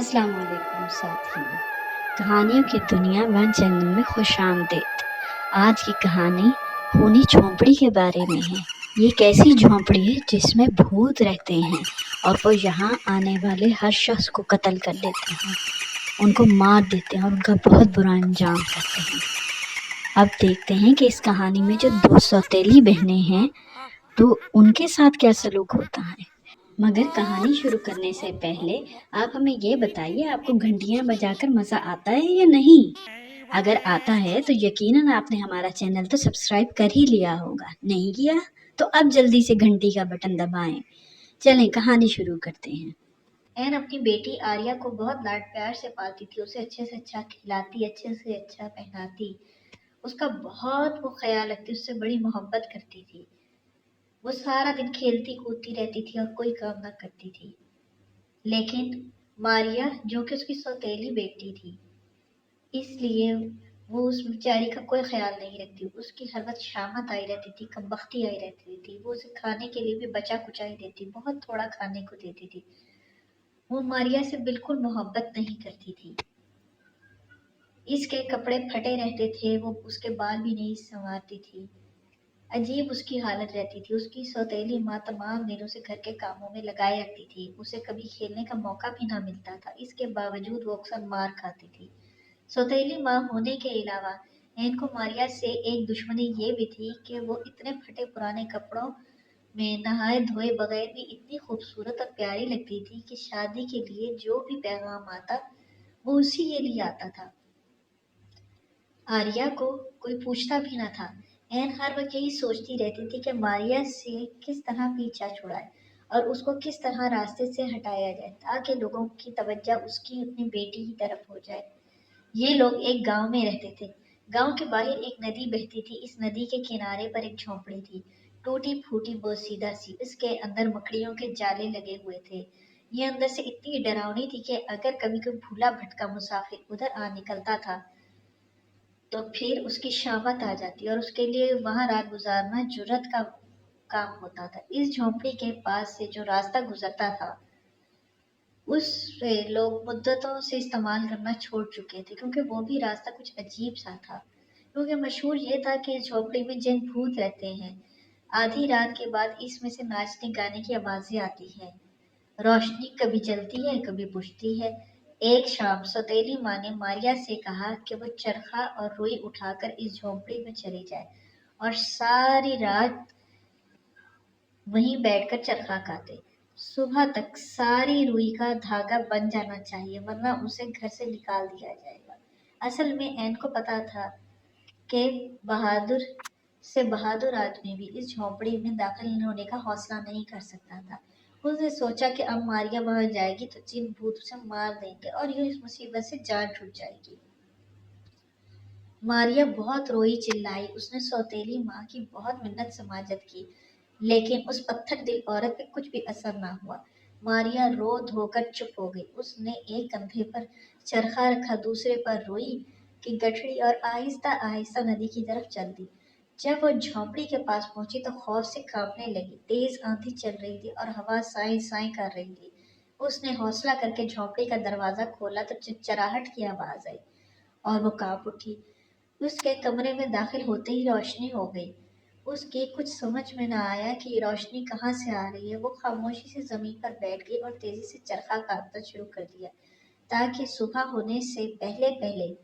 अस्सलाम वालेकुम साथियों, कहानियों की दुनिया वन चैनल में खुश आमदीद। आज की कहानी खूनी झोंपड़ी के बारे में है। ये एक ऐसी झोंपड़ी है जिसमें भूत रहते हैं और वो यहाँ आने वाले हर शख्स को कत्ल कर लेते हैं, उनको मार देते हैं और उनका बहुत बुरा अंजाम करते हैं। अब देखते हैं कि इस कहानी में जो दो सौतेली बहनें हैं तो उनके साथ क्या सलूक होता है। मगर कहानी शुरू करने से पहले आप हमें ये बताइए, आपको घंटियां बजाकर मजा आता है या नहीं? अगर आता है तो यकीनन आपने हमारा चैनल तो सब्सक्राइब कर ही लिया होगा। नहीं किया तो अब जल्दी से घंटी का बटन दबाएं। चलें कहानी शुरू करते हैं। एन अपनी बेटी आर्या को बहुत लाड प्यार से पालती थी। उसे अच्छे से अच्छा खिलाती, अच्छे से अच्छा पहनाती, उसका बहुत वो ख्याल रखती, उससे बड़ी मोहब्बत करती थी। वो सारा दिन खेलती कूदती रहती थी और कोई काम ना करती थी। लेकिन मारिया, जो कि उसकी सौतेली बेटी थी, इसलिए वो उस बेचारी का कोई ख्याल नहीं रखती। उसकी हर वक्त शामत आई रहती थी, कमबख्ती आई रहती थी। वो उसे खाने के लिए भी बचा कुचा ही देती, बहुत थोड़ा खाने को देती थी। वो मारिया से बिल्कुल मोहब्बत नहीं करती थी। इसके कपड़े फटे रहते थे, वो उसके बाल भी नहीं संवारती थी। अजीब उसकी हालत रहती थी। उसकी सौतेली माँ तमाम दिन उसे घर के कामों में लगाए रखती थी। उसे कभी खेलने का मौका भी ना मिलता था। इसके बावजूद वो अक्सर मार खाती थी। सौतेली माँ होने के अलावा एन को मारिया से एक दुश्मनी ये भी थी कि वो इतने फटे पुराने कपड़ों में नहाए धोए बगैर भी इतनी खूबसूरत और प्यारी लगती थी कि शादी के लिए जो भी पैगाम आता वो उसी के लिए आता था। आर्या को कोई पूछता भी न था। एन हर वक्त यही सोचती रहती थी कि मारिया से किस तरह पीछा छुड़ाए और उसको किस तरह रास्ते से हटाया जाए ताकि लोगों की तवज्जो उसकी अपनी बेटी की तरफ हो जाए। ये लोग एक गांव में रहते थे। गांव के बाहर एक नदी बहती थी। इस नदी के किनारे पर एक झोंपड़ी थी, टूटी फूटी बोसीदा सी। इसके अंदर मकड़ियों के जाले लगे हुए थे। ये अंदर से इतनी डरावनी थी कि अगर कभी कोई भूला भटका मुसाफिर उधर आ निकलता था तो फिर उसकी शामत आ जाती और उसके लिए वहां रात गुजारना जुर्रत का काम होता था। इस झोंपड़ी के पास से जो रास्ता गुजरता था उस लोग मुद्दतों से इस्तेमाल करना छोड़ चुके थे, क्योंकि वो भी रास्ता कुछ अजीब सा था। क्योंकि मशहूर ये था कि झोंपड़ी में जिन भूत रहते हैं। आधी रात के बाद इसमें से नाचने गाने की आवाजें आती हैं। रोशनी कभी जलती है कभी बुझती है। एक शाम सौतेली माँ ने मारिया से कहा कि वो चरखा और रुई उठाकर इस झोंपड़ी में चली जाए और सारी रात वहीं बैठकर चरखा काटे। सुबह तक सारी रुई का धागा बन जाना चाहिए, वरना उसे घर से निकाल दिया जाएगा। असल में एन को पता था कि बहादुर से बहादुर आदमी भी इस झोंपड़ी में दाखिल होने का हौसला नहीं कर सकता था। उसने सोचा कि अब मारिया वहां जाएगी तो जिन भूत उसे मार देंगे और यूं इस मुसीबत से जान छूट जाएगी। मारिया बहुत रोई चिल्लाई। उसने सौतेली माँ की बहुत मिन्नत समाजत की, लेकिन उस पत्थर दिल औरत पे कुछ भी असर ना हुआ। मारिया रो धोकर चुप हो गई। उसने एक कंधे पर चरखा रखा, दूसरे पर रुई की गठरी और आहिस्ता आहिस्ता नदी की तरफ चल दी। जब वो झोंपड़ी के पास पहुंची तो खौफ से कांपने लगी। तेज आंधी चल रही थी और हवा साई साई कर रही थी। उसने हौसला करके झोंपड़ी का दरवाजा खोला तो चिड़चिड़ाहट की आवाज आई और वो कांप उठी। उसके कमरे में दाखिल होते ही रोशनी हो गई। उसके कुछ समझ में न आया कि ये रोशनी कहाँ से आ रही है। वो खामोशी से जमीन पर बैठ गई और तेजी से चरखा काटना शुरू कर दिया ताकि सुबह होने से पहले पहले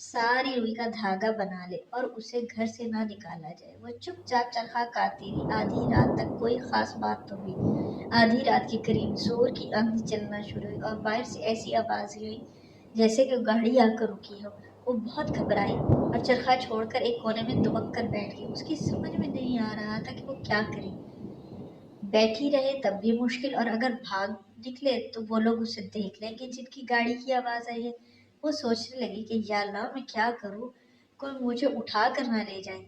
सारी रुई का धागा बना ले और उसे घर से ना निकाला जाए। वो चुपचाप चरखा काटती रही। आधी रात तक कोई खास बात तो हुई। आधी रात के करीब जोर की आंधी चलना शुरू हुई और बाहर से ऐसी आवाजें हुई जैसे कि गाड़ी आकर रुकी हो। वो बहुत घबराई और चरखा छोड़कर एक कोने में दुबक कर बैठ गई। उसकी समझ में नहीं आ रहा था कि वो क्या करे। बैठी रहे तब भी मुश्किल, और अगर भाग निकले तो वो लोग उसे देख लेंगे जिनकी गाड़ी की आवाज आई है। वो सोचने लगी कि या अल्लाह मैं क्या करूं, कोई मुझे उठा कर ना ले जाए।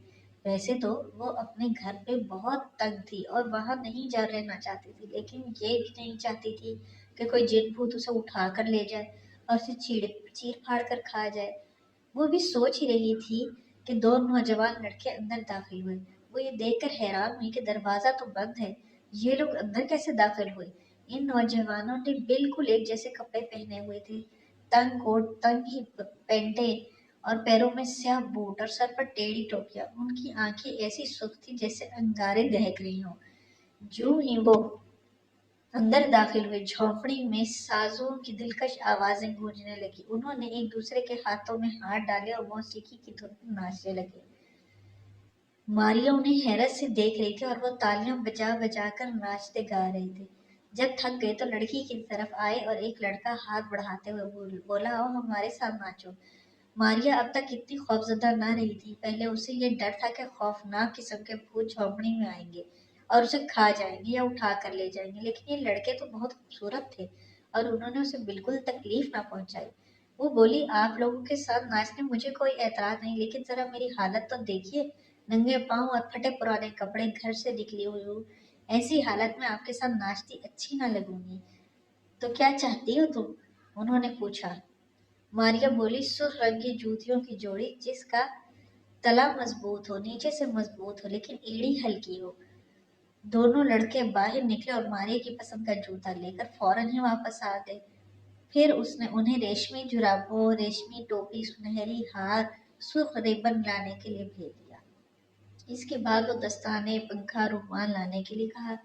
वैसे तो वो अपने घर पे बहुत तंग थी और वहां नहीं जा रहना चाहती थी, लेकिन ये भी नहीं चाहती थी कि कोई जिन भूत उसे उठा कर ले जाए और उसे चीर फाड़ कर खा जाए। वो भी सोच ही रही थी कि दो नौजवान लड़के अंदर दाखिल हुए। वो ये देखकर हैरान हुई कि दरवाजा तो बंद है, ये लोग अंदर कैसे दाखिल हुए। इन नौजवानों ने बिल्कुल एक जैसे कपड़े पहने हुए थे, तंग कोट, तंग ही पैंटे और पैरों में स्याह बूट और सर पर टेढ़ी टोपियां। उनकी आंखें ऐसी सुख थी जैसे अंगारे दहक रही हों। जो ही वो अंदर दाखिल हुए, झोंपड़ी में साजों की दिलकश आवाजें गूंजने लगी। उन्होंने एक दूसरे के हाथों में हाथ डाले और मौसीकी की धुन पर नाचने लगे। मारिया उन्हें हैरत से देख रही थी और वो तालियां बजा बजा कर नाचते गा रहे थे। जब थक गए तो लड़की की तरफ आए और एक लड़का हाथ बढ़ाते हुए बोला, आओ हमारे साथ नाचो। मारिया अब तक इतनी खौफजदा ना रही थी। पहले उसे ये डर था कि खौफनाक किस्म के भूत झोंपड़ी में आएंगे और उसे खा जाएंगे या उठा कर ले जाएंगे, लेकिन ये लड़के तो बहुत खूबसूरत थे और उन्होंने उसे बिल्कुल तकलीफ ना पहुंचाई। वो बोली, आप लोगों के साथ नाचने मुझे कोई एतराज नहीं, लेकिन जरा मेरी हालत तो देखिए, नंगे पांव और फटे पुराने कपड़े, घर से निकली हुई हूँ। ऐसी हालत में आपके साथ नाचती अच्छी ना लगूंगी। तो क्या चाहती हो तुम? उन्होंने पूछा। मारिया बोली, सुर्ख रंग की जूतियों की जोड़ी जिसका तला मजबूत हो, नीचे से मजबूत हो, लेकिन एड़ी हल्की हो। दोनों लड़के बाहर निकले और मारिया की पसंद का जूता लेकर फौरन ही वापस आ गए। फिर उसने उन्हें रेशमी जुराबों, रेशमी टोपी, सुनहरी हार, सुर्ख रिबन लाने के लिए भेज दिया। इसके बाद वो दस्ताने, पंखा, रुमाल लाने के लिए कहा।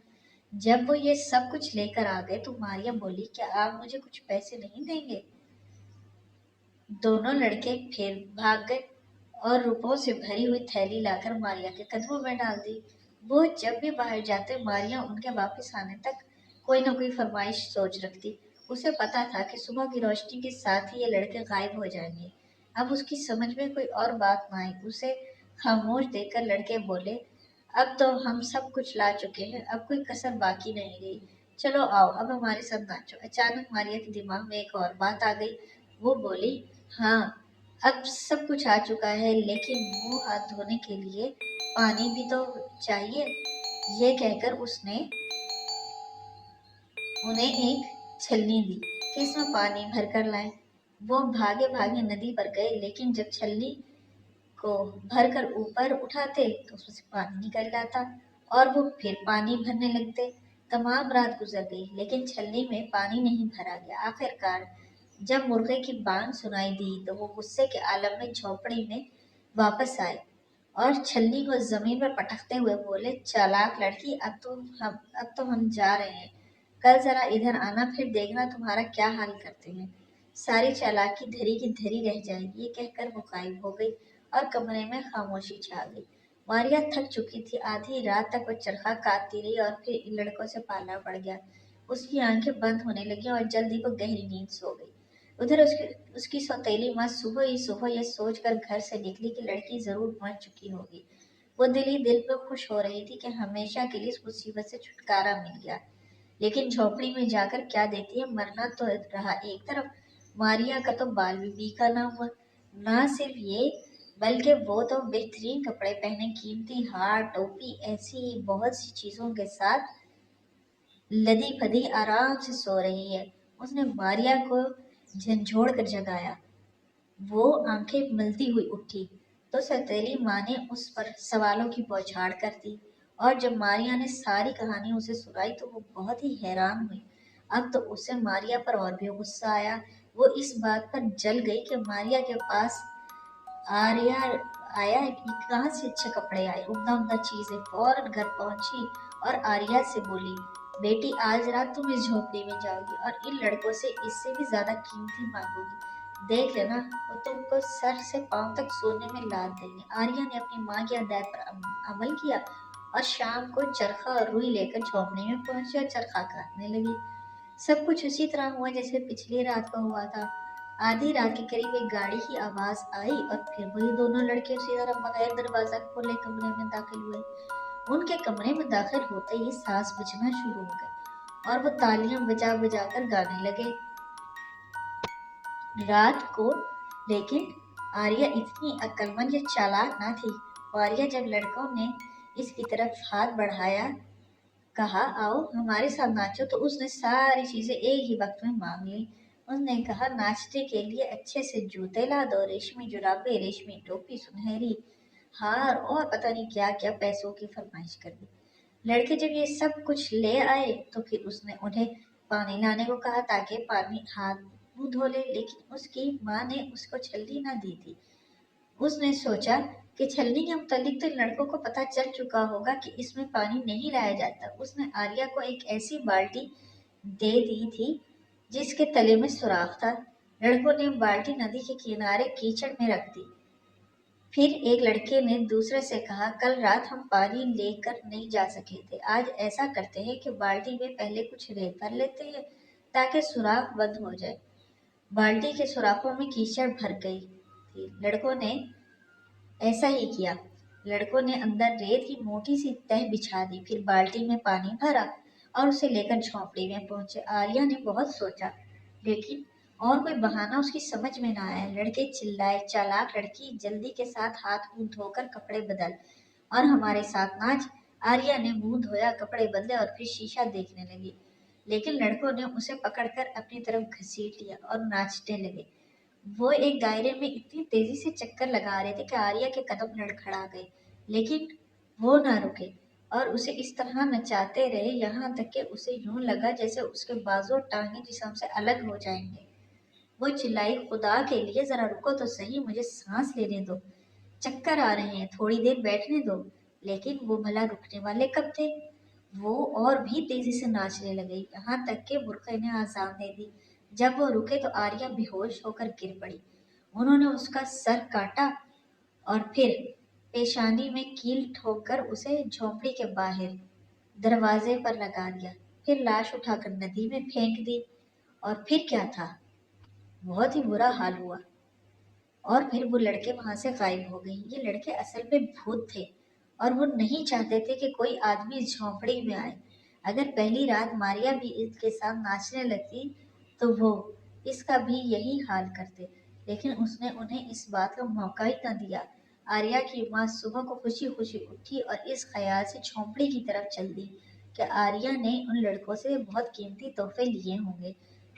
जब वो ये सब कुछ लेकर आ गए तो मारिया बोली, क्या आप मुझे कुछ पैसे नहीं देंगे? दोनों लड़के फिर भाग गए और रुपयों से भरी हुई थैली लाकर मारिया के कदमों में डाल दी। वो जब भी बाहर जाते, मारिया उनके वापस आने तक कोई न कोई फरमाइश सोच रखती। उसे पता था कि सुबह की रोशनी के साथ ही ये लड़के गायब हो जाएंगे। अब उसकी समझ में कोई और बात न आई। उसे खामोश देखकर लड़के बोले, अब तो हम सब कुछ ला चुके हैं, अब कोई कसर बाकी नहीं रही। चलो आओ, अब हमारे साथ नाचो। अचानक मारिया के दिमाग में एक और बात आ गई। वो बोली, हाँ, अब सब कुछ आ चुका है, लेकिन मुंह हाथ धोने के लिए पानी भी तो चाहिए। ये कहकर उसने उन्हें एक छलनी दी कि इसमें पानी भर कर लाए। वो भागे भागे नदी पर गए, लेकिन जब छलनी को भर कर ऊपर उठाते तो उसमें से पानी निकल आता और वो फिर पानी भरने लगते। तमाम रात गुजर गई, लेकिन छलनी में पानी नहीं भरा गया। आखिरकार जब मुर्गे की बांग सुनाई दी तो वो गुस्से के आलम में झोपड़ी में वापस आए और छलनी को जमीन पर पटकते हुए बोले, चालाक लड़की, अब तो हम जा रहे हैं। कल जरा इधर आना, फिर देखना तुम्हारा क्या हाल करते हैं। सारी चालाकी धरी की धरी रह जाएगी। ये कहकर वो गायब हो गई और कमरे में खामोशी छा गई। मारिया थक चुकी थी। आधी रात तक वो चरखा काटती रही और फिर इन लड़कों से पाला पड़ गया। उसकी आंखें बंद होने लगी और जल्दी वो गहरी नींद सो गई। उधर उसकी सौतेली माँ सुबह ये सोचकर घर से निकली कि लड़की जरूर मर चुकी होगी। वो दिल ही दिल पर खुश हो रही थी कि हमेशा के लिए इस मुसीबत से छुटकारा मिल गया। लेकिन झोपड़ी में जाकर क्या देखती है, मरना तो रहा एक तरफ, मारिया का तो बाल भी बीका ना हुआ। ना सिर्फ ये, बल्कि वो तो बेहतरीन कपड़े पहने, कीमती हार, टोपी, ऐसी ही बहुत सी चीजों के साथ लदी फदी आराम से सो रही है। उसने मारिया को झंझोड़ कर जगाया। वो आंखें मलती हुई उठी तो सौतेली माँ ने उस पर सवालों की बौछार कर दी। और जब मारिया ने सारी कहानी उसे सुनाई तो वो बहुत ही हैरान हुई। अब तो उसे मारिया पर और भी गुस्सा आया। वो इस बात पर जल गई कि मारिया के पास आर्या आया कि कहाँ से अच्छे कपड़े आए, उम्दा उम्दा चीजें। फौरन घर पहुंची और आर्या से बोली, बेटी, आज रात तुम इस झोपड़ी में जाओगी और इन लड़कों से इससे भी ज्यादा कीमती मांगोगी। देख लेना, वो तुमको सर से पांव तक सोने में लाद देंगे। आर्या ने अपनी माँ की हदायत पर अमल किया और शाम को चरखा और रुई लेकर झोपड़ी में पहुंची और चरखा काटने लगी। सब कुछ उसी तरह हुआ जैसे पिछली रात को हुआ था। आधी रात के करीब एक गाड़ी की आवाज आई और फिर वही दोनों लड़के उसी तरह बगैर दरवाजा खोले कमरे में दाखिल हुए। उनके कमरे में दाखिल होते ही सांस बजना शुरू हो गए और वो तालियां बजा बजा कर गाने लगे। रात को लेकिन आर्या इतनी अक्लमंद या चालाक ना थी। आर्या जब लड़कों ने इसकी तरफ हाथ बढ़ाया, कहा, आओ हमारे साथ नाचो, तो उसने सारी चीजें एक ही वक्त में मांग ली। उसने कहा, नाचने के लिए अच्छे से जूते ला दो, रेशमी जुराबे, रेशमी टोपी, सुनहरी हार और पता नहीं क्या क्या पैसों की फरमाइश कर दी। लड़के जब ये सब कुछ ले आए तो फिर उसने उन्हें पानी लाने को कहा ताकि पानी हाथ मुंह धो ले, लेकिन उसकी माँ ने उसको छलनी ना दी थी। उसने सोचा कि छलनी के मुतालिक तो लड़कों को पता चल चुका होगा कि इसमें पानी नहीं लाया जाता। उसने आर्या को एक ऐसी बाल्टी दे दी थी जिसके तले में सुराख था। लड़कों ने बाल्टी नदी के किनारे कीचड़ में रख दी। फिर एक लड़के ने दूसरे से कहा, कल रात हम पानी लेकर नहीं जा सके थे, आज ऐसा करते हैं कि बाल्टी में पहले कुछ रेत भर लेते हैं ताकि सुराख बंद हो जाए। बाल्टी के सुराखों में कीचड़ भर गई थी। लड़कों ने ऐसा ही किया। लड़कों ने अंदर रेत की मोटी सी तह बिछा दी, फिर बाल्टी में पानी भरा और उसे लेकर झोंपड़ी में पहुंचे। आर्या ने बहुत सोचा, लेकिन और कोई बहाना उसकी समझ में ना आया। लड़के चिल्लाए, चालाक लड़की, जल्दी के साथ हाथ मुंह धोकर कपड़े बदल और हमारे साथ नाच। आर्या ने मुंह धोया, कपड़े बदले और फिर शीशा देखने लगी, लेकिन लड़कों ने उसे पकड़कर अपनी तरफ घसीट लिया और नाचने लगे। वो एक दायरे में इतनी तेजी से चक्कर लगा रहे थे कि आर्या के कदम लड़खड़ा गए, लेकिन वो ना रुके और उसे इस तरह नचाते रहे यहाँ तक कि उसे यूं लगा जैसे उसके बाजू और टांगे जिस्म से अलग हो जाएंगे। वो चिल्लाई, खुदा के लिए जरा रुको तो सही, मुझे सांस लेने दो, चक्कर आ रहे हैं, थोड़ी देर बैठने दो। लेकिन वो भला रुकने वाले कब थे। वो और भी तेजी से नाचने लगे, यहाँ तक कि बुरखे ने आजान दे दी। जब वो रुके तो आर्या बेहोश होकर गिर पड़ी। उन्होंने उसका सर काटा और फिर पेशानी में कील ठोककर उसे झोंपड़ी के बाहर दरवाजे पर लगा दिया। फिर लाश उठाकर नदी में फेंक दी। और फिर क्या था, बहुत ही बुरा हाल हुआ। और फिर वो लड़के वहां से गायब हो गए। ये लड़के असल में भूत थे और वो नहीं चाहते थे कि कोई आदमी इस झोंपड़ी में आए। अगर पहली रात मारिया भी इसके साथ नाचने लगती तो वो इसका भी यही हाल करते, लेकिन उसने उन्हें इस बात का मौका ही न दिया। आर्या की माँ सुबह को खुशी खुशी उठी और इस ख्याल से झोंपड़ी की तरफ चल दी कि आर्या ने उन लड़कों से बहुत कीमती तोहफे लिए होंगे।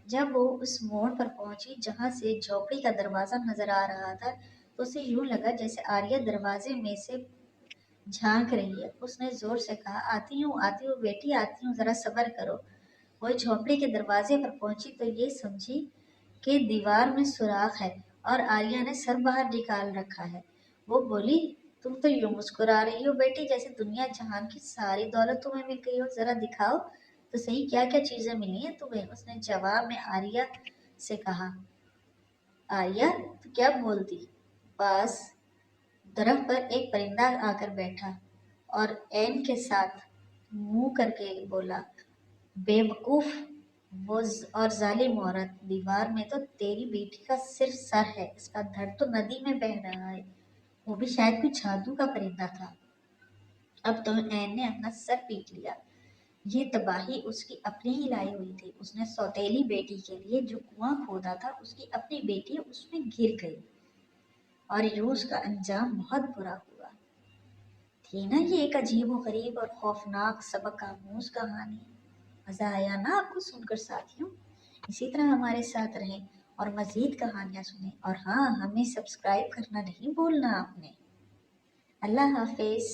जब वो उस मोड़ पर पहुंची जहां से झोपड़ी का दरवाजा नजर आ रहा था, तो उसे यूं लगा जैसे आर्या दरवाजे में से झांक रही है। उसने जोर से कहा, आती हूँ बेटी, आती हूँ, जरा सब्र करो। वो झोपड़ी के दरवाजे पर पहुंची तो ये समझी कि दीवार में सुराख है और आर्या ने सर बाहर निकाल रखा है। वो बोली, तुम तो यूं मुस्कुरा रही हो बेटी जैसे दुनिया जहान की सारी दौलत तुम्हें मिल गई हो, जरा दिखाओ तो सही क्या क्या चीजें मिली हैं तुम्हें। उसने जवाब में आर्या से कहा। आर्या तो क्या बोलती। पास दरख्त पर एक परिंदा आकर बैठा और ऐन के साथ मुंह करके बोला, बेवकूफ, और जालिम औरत, दीवार में तो तेरी बेटी का सिर्फ सर है, इसका धड़ तो नदी में बह रहा है। वो भी शायद कोई जादू का परिंदा था। अब तो ऐन ने अपना सर पीट लिया। ये तबाही उसकी अपनी ही लाई हुई थी। उसने सौतेली बेटी के लिए जो कुआं खोदा था, उसकी अपनी बेटी उसमें गिर गई और यूं उसका अंजाम बहुत बुरा हुआ। थी ना ये एक अजीब व गरीब और खौफनाक सबक आमूज कहानी। मजा आया ना आपको सुनकर साथियों। इसी तरह हमारे साथ रहें और मजीद कहानियां सुनें। और हाँ, हमें सब्सक्राइब करना नहीं भूलना आपने। अल्लाह हाफिज।